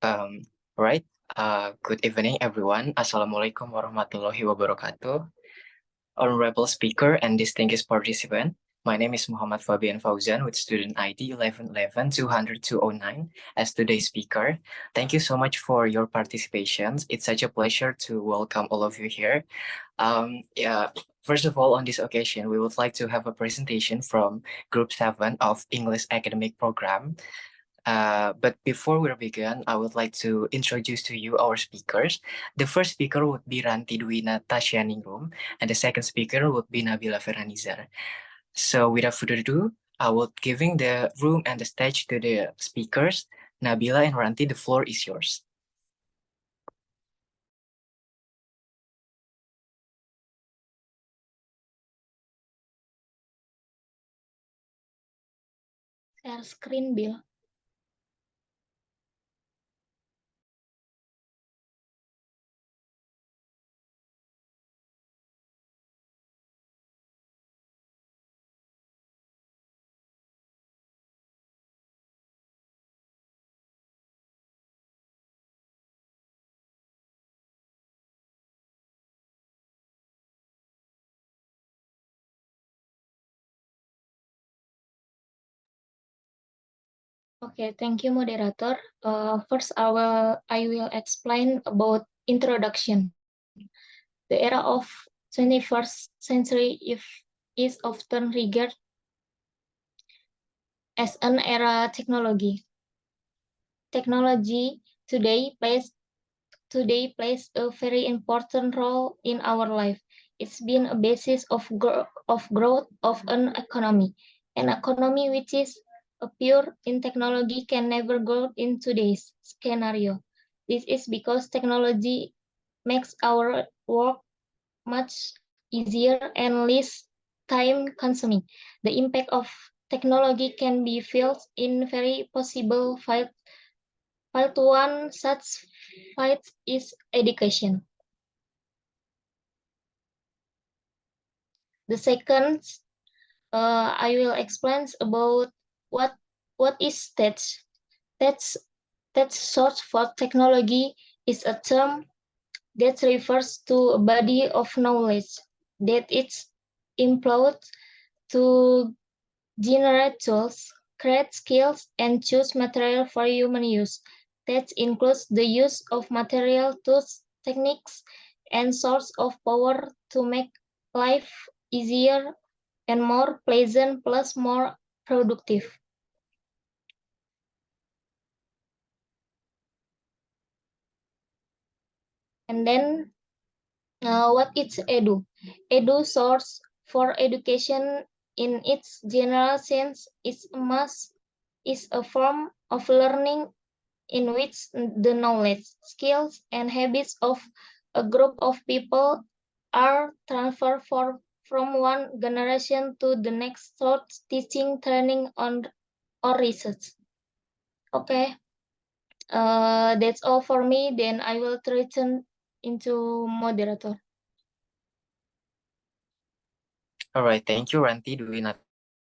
Um, right. Good evening, everyone. Assalamualaikum warahmatullahi wabarakatuh. Honorable speaker and distinguished participant, my name is Muhammad Fabian Fauzan with student ID 1111-200-209 as today's speaker. Thank you so much for your participation. It's such a pleasure to welcome all of you here. First of all, on this occasion, we would like to have a presentation from Group 7 of English Academic Program. But before we begin, I would like to introduce to you our speakers. The first speaker would be Ranti Dwina Tasyaningrum, and the second speaker would be Nabila Ferranizar. So without further ado, I will giving the room and the stage to the speakers. Nabila and Ranti, the floor is yours. Share screen, Bill. Okay, thank you, moderator. First, I will explain about introduction. The era of 21st century is often regarded as an era technology. Technology today plays a very important role in our life. It's been a basis of growth of an economy. An economy which is pure in technology can never grow in today's scenario. This is because technology makes our work much easier and less time consuming. The impact of technology can be felt in very possible field one such field is education. The second, I will explain about what is stage. That's short for technology is a term that refers to a body of knowledge that it's employed to generate tools, create skills, and choose material for human use. That includes the use of material tools, techniques, and source of power to make life easier and more pleasant plus more productive. And then what is edu? Edu source for education in its general sense is a form of learning in which the knowledge, skills, and habits of a group of people are transferred from one generation to the next through teaching, training, or research. Okay, that's all for me. Then I will return into moderator. All right, thank you, Ranti Dwina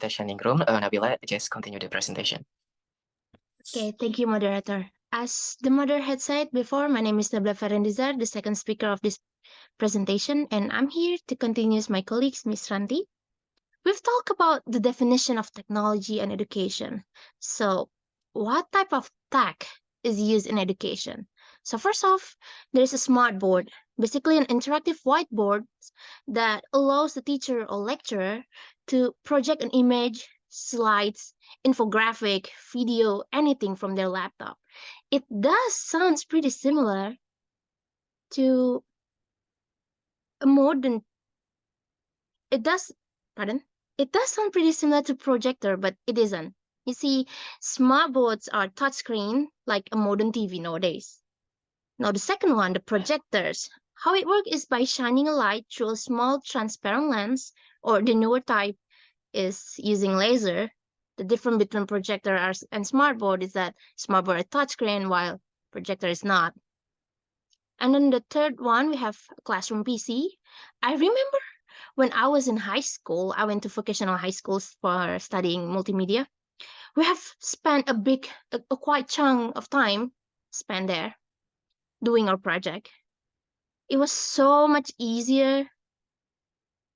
Tasyaningrum. Nabila, just continue the presentation. Okay, thank you, moderator. As the moderator had said before, my name is Nabila Ferendizar, the second speaker of this presentation, and I'm here to continue my colleagues, Ms. Ranti. We've talked about the definition of technology and education. So, what type of tech is used in education? So, first off, there is a smart board, basically an interactive whiteboard that allows the teacher or lecturer to project an image, slides, infographic, video, anything from their laptop. It does sounds pretty similar to a modern it does pardon it does sound pretty similar to projector, but it isn't. You see, smart boards are touchscreen like a modern TV nowadays. Now the second one, the projectors. How it works is by shining a light through a small transparent lens, or the newer type is using laser. The difference between projector and smartboard is that smartboard is touchscreen while projector is not. And then the third one, we have classroom PC. I remember when I was in high school, I went to vocational high schools for studying multimedia. We have spent a quite chunk of time spent there doing our project. It was so much easier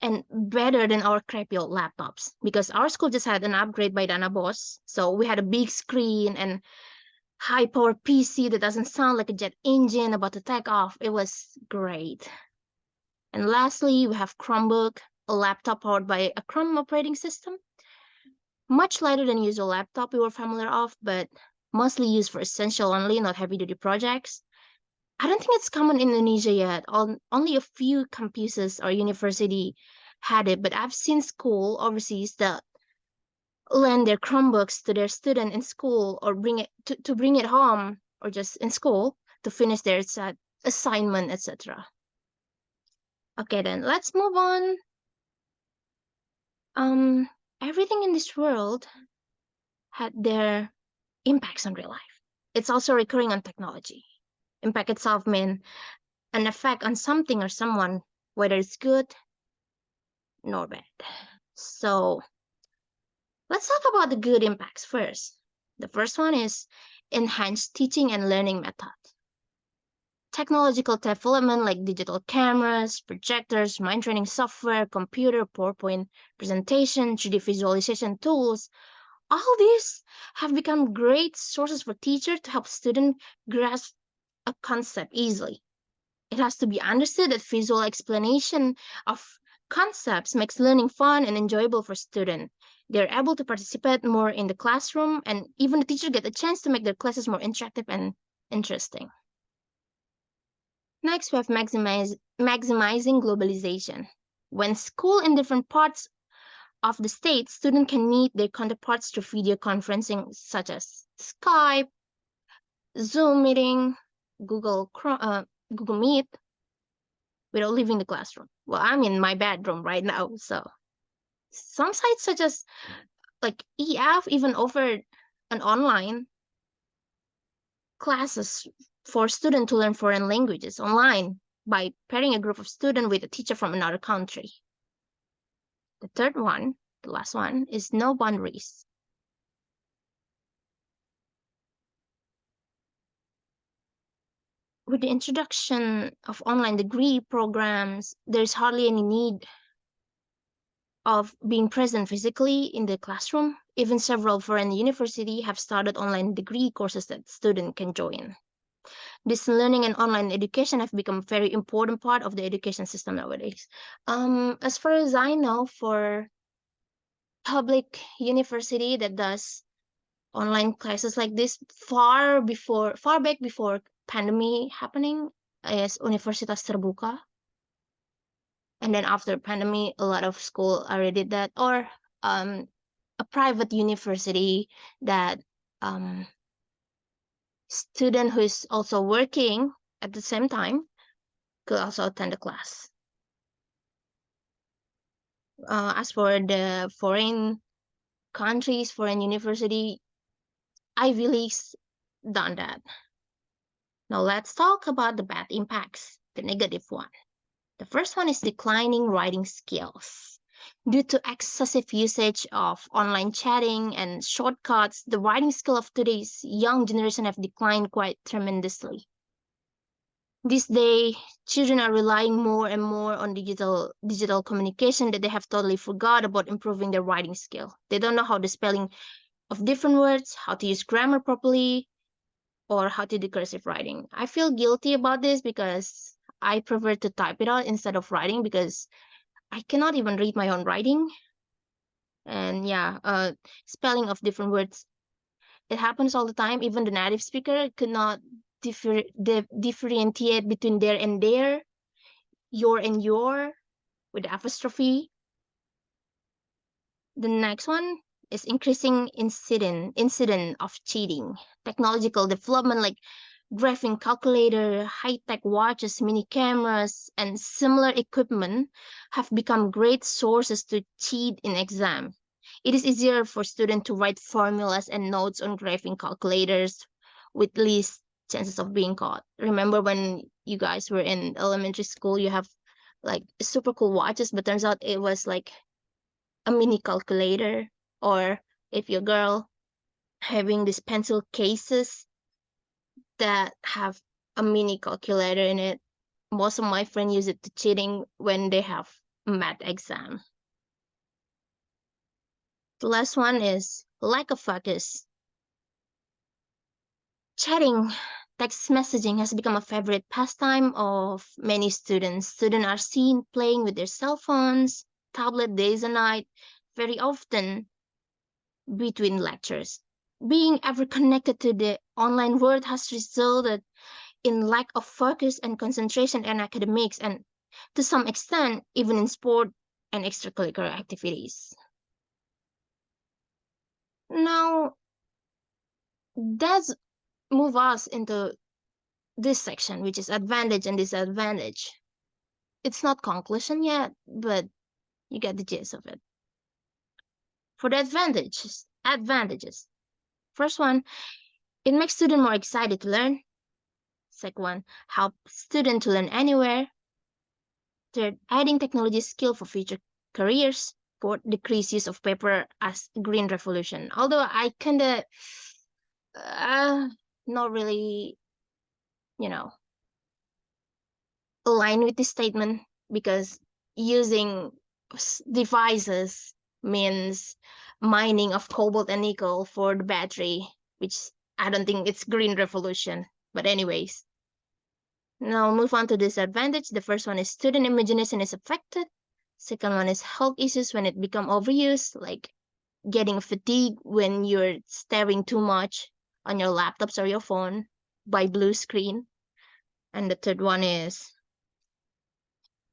and better than our crappy old laptops because our school just had an upgrade by Dana Boss. So we had a big screen and high power PC that doesn't sound like a jet engine about to take off. It was great. And lastly, we have Chromebook, a laptop powered by a Chrome operating system. Much lighter than usual laptop we were familiar of, but mostly used for essential only, not heavy duty projects. I don't think it's common in Indonesia yet. Only a few campuses or university had it, but I've seen school overseas that lend their Chromebooks to their student in school or bring it to bring it home or just in school to finish their assignment, etc. Okay, then let's move on. Everything in this world had their impacts on real life. It's also recurring on technology. Impact itself mean an effect on something or someone, whether it's good nor bad. So let's talk about the good impacts first. The first one is enhanced teaching and learning method. Technological development like digital cameras, projectors, mind training software, computer, PowerPoint presentation, 3D visualization tools, all these have become great sources for teachers to help students grasp a concept easily. It has to be understood that visual explanation of concepts makes learning fun and enjoyable for students. They're able to participate more in the classroom, and even the teacher get a chance to make their classes more interactive and interesting. Next, we have maximizing globalization. When school in different parts of the state, students can meet their counterparts through video conferencing such as Skype, Zoom meeting, Google Meet, without leaving the classroom. Well, I'm in my bedroom right now, so some sites such as like EF even offered an online classes for students to learn foreign languages online by pairing a group of students with a teacher from another country. The third one, the last one, is no boundaries. With the introduction of online degree programs, there's hardly any need of being present physically in the classroom. Even several foreign universities have started online degree courses that students can join. Distance learning and online education have become a very important part of the education system nowadays. As far as I know, for public university that does online classes like this far back before pandemic happening is Universitas Terbuka. And then after pandemic, a lot of school already did that, or a private university that student who is also working at the same time could also attend the class. As for the foreign countries, foreign university, Ivy Leagues done that. Now let's talk about the bad impacts, the negative one. The first one is declining writing skills. Due to excessive usage of online chatting and shortcuts, the writing skill of today's young generation have declined quite tremendously. This day, children are relying more and more on digital communication that they have totally forgot about improving their writing skill. They don't know how the spelling of different words, how to use grammar properly, or how to do cursive writing. I feel guilty about this because I prefer to type it out instead of writing because I cannot even read my own writing. And yeah, spelling of different words, it happens all the time. Even the native speaker could not differentiate between there and there, your and your, with the apostrophe. The next one is increasing incident of cheating. Technological development like graphing calculator, high-tech watches, mini cameras, and similar equipment have become great sources to cheat in exam. It is easier for students to write formulas and notes on graphing calculators with least chances of being caught. Remember when you guys were in elementary school, you have like super cool watches, but turns out it was like a mini calculator, or if you're a girl, having these pencil cases that have a mini calculator in it. Most of my friends use it to cheating when they have a math exam. The last one is lack of focus. Chatting, text messaging has become a favorite pastime of many students. Students are seen playing with their cell phones, tablet days and night, very often between lectures. Being ever connected to the online world has resulted in lack of focus and concentration in academics and to some extent even in sport and extracurricular activities. Now, let's move us into this section, which is advantage and disadvantage. It's not conclusion yet, but you get the gist of it. For the advantages. First one, it makes students more excited to learn. Second one, help students to learn anywhere. Third, adding technology skill for future careers. Fourth, decrease use of paper as green revolution. Although I kinda not really, you know, align with this statement because using devices means mining of cobalt and nickel for the battery, which I don't think it's green revolution. But anyways, now move on to disadvantage. The first one is student imagination is affected. Second one is health issues when it become overused, like getting fatigue when you're staring too much on your laptops or your phone by blue screen. And the third one is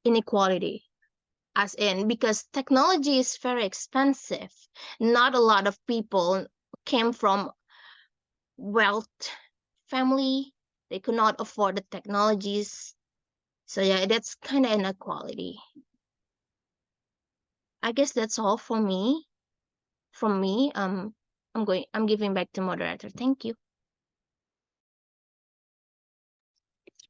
inequality, as in because technology is very expensive. Not a lot of people came from wealth family. They could not afford the technologies. So yeah, that's kind of inequality. I guess that's all for me. From me, I'm giving back to moderator. Thank you.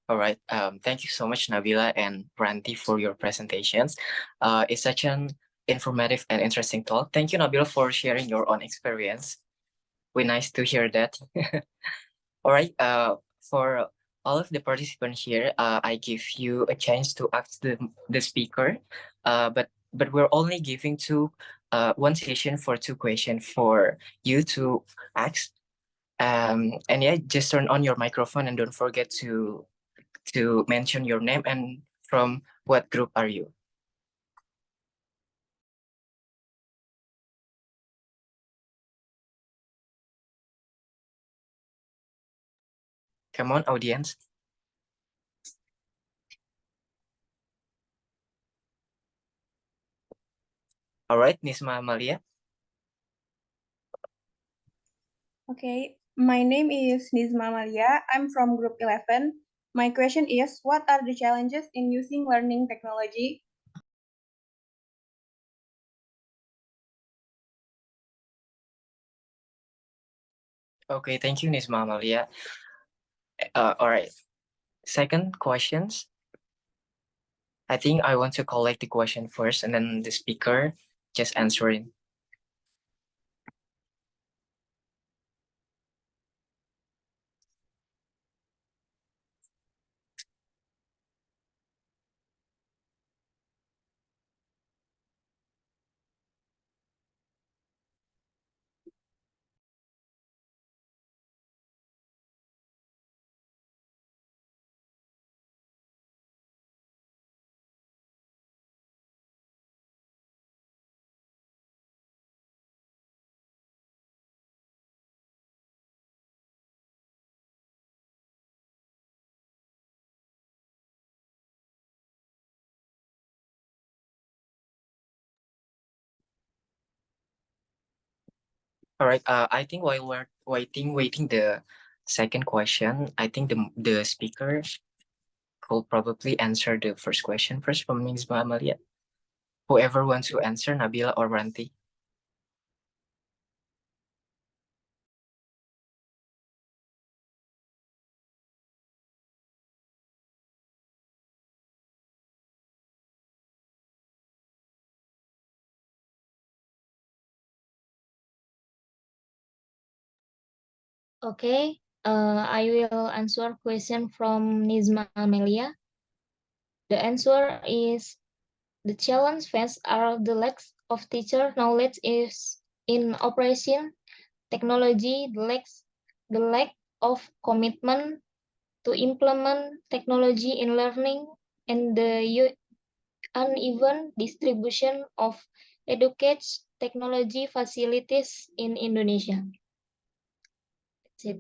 All right. Thank you so much, Nabila and Randy, for your presentations. It's such an informative and interesting talk. Thank you, Nabila, for sharing your own experience. We're nice to hear that. All right. For all of the participants here, I give you a chance to ask the speaker. But we're only giving one session for two questions for you to ask. And yeah, just turn on your microphone and don't forget to mention your name and from what group are you. Come on, audience. All right, Nisma Amalia. Okay, my name is Nizma Malia. I'm from Group 11. My question is, what are the challenges in using learning technology? Okay, thank you, Nisma Amalia. All right. Second questions. I think I want to collect the question first and then the speaker just answering. All right. I think while we're waiting the second question, I think the speaker could probably answer the first question first from Nisma Amalia. Whoever wants to answer, Nabila or Ranti. Okay. I will answer question from Nizma Amelia. The answer is the challenge faced are the lack of teacher knowledge is in operation technology, the lack of commitment to implement technology in learning, and the uneven distribution of education technology facilities in Indonesia. That's it.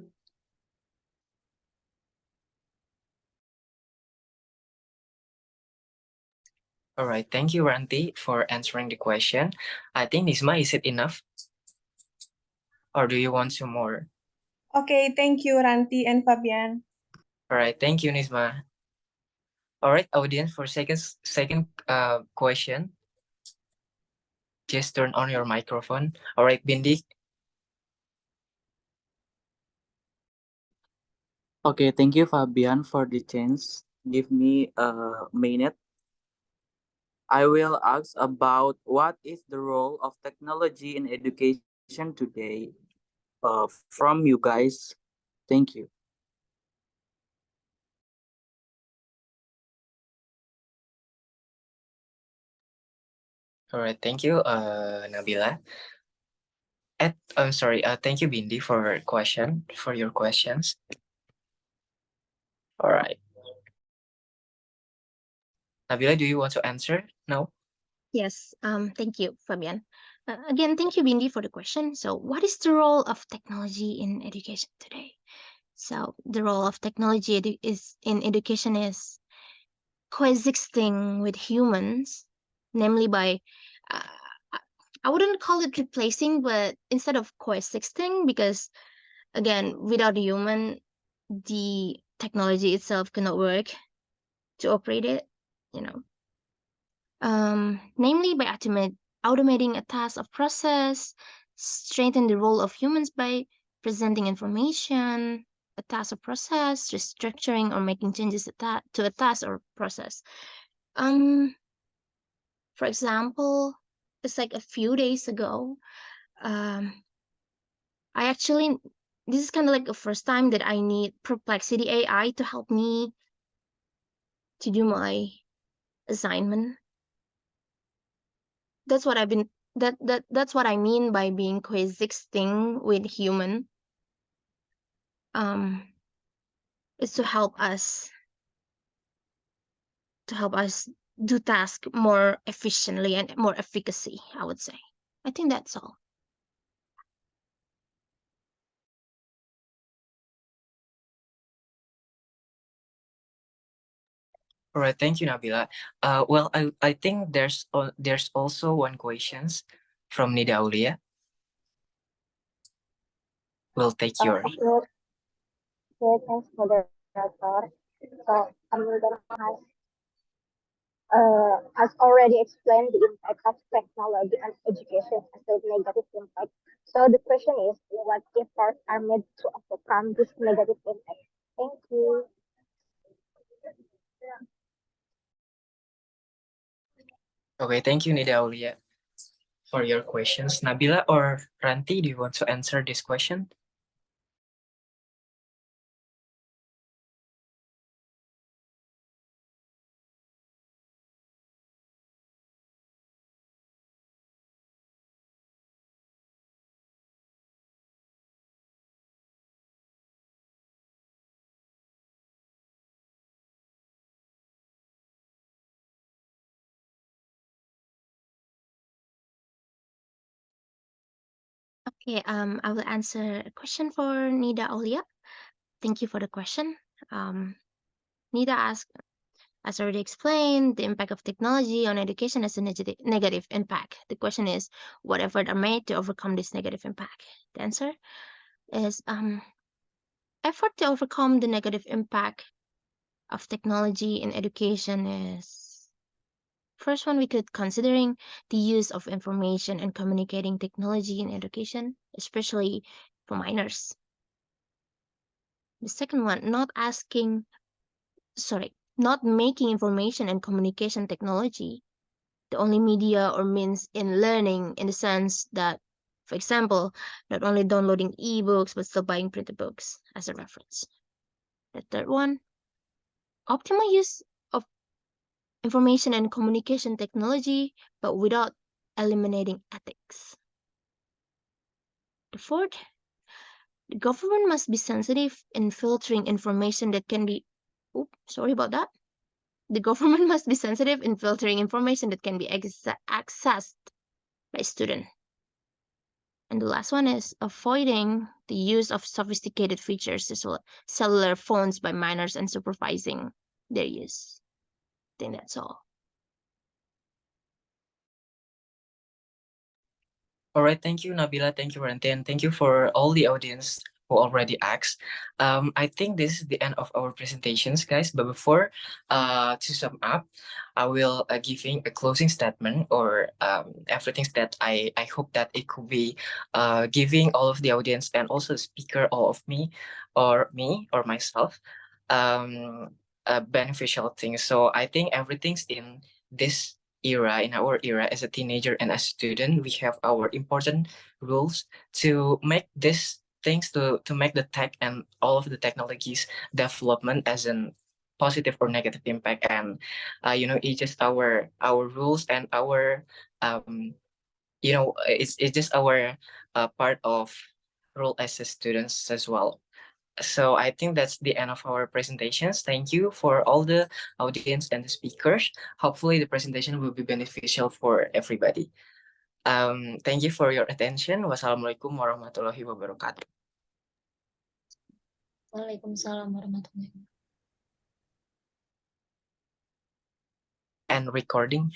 All right, thank you, Ranti, for answering the question. I think, Nisma, is it enough? Or do you want some more? Okay, thank you, Ranti and Fabian. All right, thank you, Nisma. All right, audience, for second question, just turn on your microphone. All right, Bindi. Okay, thank you, Fabian, for the chance. Give me a minute. I will ask about what is the role of technology in education today from you guys. Thank you. All right, thank you, Nabila. I'm sorry, thank you, Bindi, for your questions. All right. Nabila, do you want to answer? No? Yes, thank you, Fabian. Again, thank you, Bindi, for the question. So, what is the role of technology in education today? So, the role of technology in education is coexisting with humans, namely by, uh, I I wouldn't call it replacing, but instead of coexisting, because again, without a human, the technology itself cannot work to operate it, you know. Namely by automating a task of process, strengthen the role of humans by presenting information, a task or process, restructuring or making changes to a task or process. Um, for example, it's like a few days ago, um, I actually this is kind of like the first time that I need Perplexity AI to help me to do my assignment. That's what I've been that's what I mean by being coexisting with human. Um, is to help us do task more efficiently and more efficacy, I would say. I think that's all. All right, thank you, Nabila. Well, I think there's also one questions from Nida Aulia. We'll take your. Okay, thanks, moderator. So, has already explained the impact of technology on education as a negative impact. So the question is, what efforts are made to overcome this negative impact? Thank you. Okay, thank you, Nida Aulia, for your questions. Nabila or Ranti, do you want to answer this question? Okay, I will answer a question for Nida Olia. Thank you for the question. Nida asked, as already explained, the impact of technology on education is a negative impact. The question is, what effort are made to overcome this negative impact? The answer is effort to overcome the negative impact of technology in education is first one we could considering the use of information and communicating technology in education, especially for minors. The second one, not making information and communication technology the only media or means in learning in the sense that For example, not only downloading ebooks, but still buying printed books as a reference. The third one, optimal use of information and communication technology, but without eliminating ethics. The fourth, the government must be sensitive in filtering information that can be, sorry about that. The government must be sensitive in filtering information that can be accessed by students. And the last one is avoiding the use of sophisticated features such as cellular phones by minors and supervising their use. I think that's all. All right, thank you, Nabila. Thank you, Ranti, and thank you for all the audience who already asked. I think this is the end of our presentations, guys. But before to sum up, I will giving a closing statement or everything that I hope that it could be giving all of the audience and also the speaker, all of me or myself, beneficial things. So I think everything's in this in our era as a teenager and as a student, we have our important rules to make this things to make the tech and all of the technologies development as an positive or negative impact. And it's just our rules and our it's just our part of role as a students as well. So I think that's the end of our presentations. Thank you for all the audience and the speakers. Hopefully the presentation will be beneficial for everybody. Thank you for your attention. Wassalamualaikum warahmatullahi wabarakatuh. Waalaikumsalam warahmatullahi wabarakatuh. And recording.